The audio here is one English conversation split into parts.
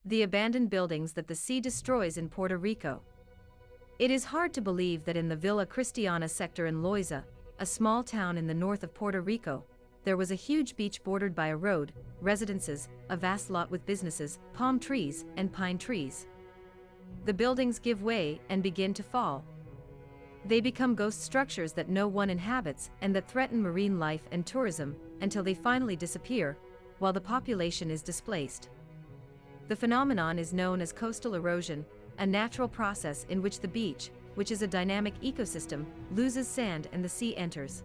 The abandoned buildings that the sea destroys in Puerto Rico. It is hard to believe that in the Villa Cristiana sector in Loíza, a small town in the north of Puerto Rico, there was a huge beach bordered by a road, residences, a vast lot with businesses, palm trees, and pine trees. The buildings give way and begin to fall. They become ghost structures that no one inhabits and that threaten marine life and tourism until they finally disappear, while the population is displaced. The phenomenon is known as coastal erosion, a natural process in which the beach, which is a dynamic ecosystem, loses sand and the sea enters.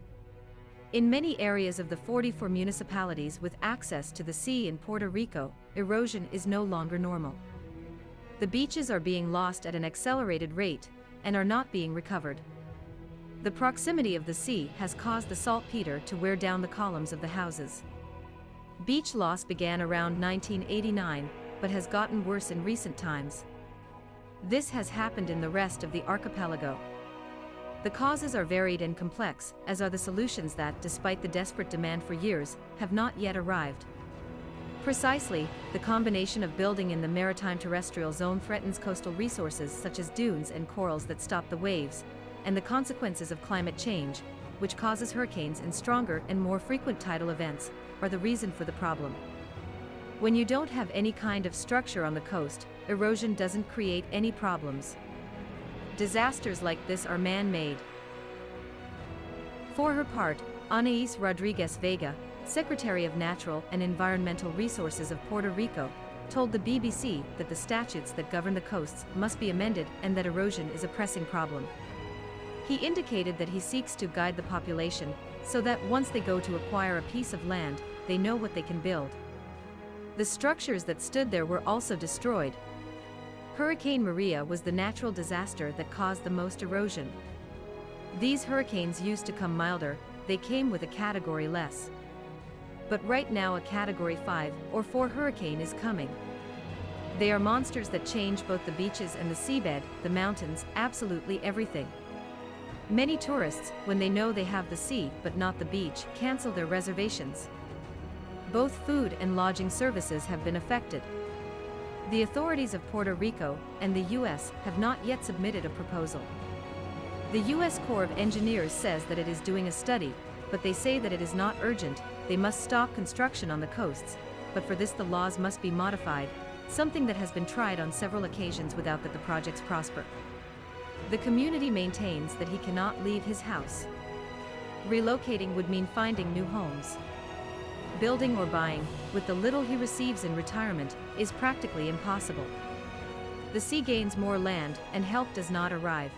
In many areas of the 44 municipalities with access to the sea in Puerto Rico, erosion is no longer normal. The beaches are being lost at an accelerated rate and are not being recovered. The proximity of the sea has caused the saltpeter to wear down the columns of the houses. Beach loss began around 1989, but has gotten worse in recent times. This has happened in the rest of the archipelago. The causes are varied and complex, as are the solutions that, despite the desperate demand for years, have not yet arrived. Precisely, the combination of building in the maritime terrestrial zone threatens coastal resources such as dunes and corals that stop the waves, and the consequences of climate change, which causes hurricanes and stronger and more frequent tidal events, are the reason for the problem. When you don't have any kind of structure on the coast, erosion doesn't create any problems. Disasters like this are man-made. For her part, Anais Rodriguez Vega, Secretary of Natural and Environmental Resources of Puerto Rico, told the BBC that the statutes that govern the coasts must be amended and that erosion is a pressing problem. He indicated that he seeks to guide the population so that once they go to acquire a piece of land, they know what they can build. The structures that stood there were also destroyed. Hurricane Maria was the natural disaster that caused the most erosion. These hurricanes used to come milder, they came with a category less. But right now a category 5 or 4 hurricane is coming. They are monsters that change both the beaches and the seabed, the mountains, absolutely everything. Many tourists, when they know they have the sea but not the beach, cancel their reservations. Both food and lodging services have been affected. The authorities of Puerto Rico and the U.S. have not yet submitted a proposal. The U.S. Corps of Engineers says that it is doing a study, but they say that it is not urgent, they must stop construction on the coasts, but for this the laws must be modified, something that has been tried on several occasions without that the projects prosper. The community maintains that he cannot leave his house. Relocating would mean finding new homes. Building or buying, with the little he receives in retirement, is practically impossible. The sea gains more land, and help does not arrive.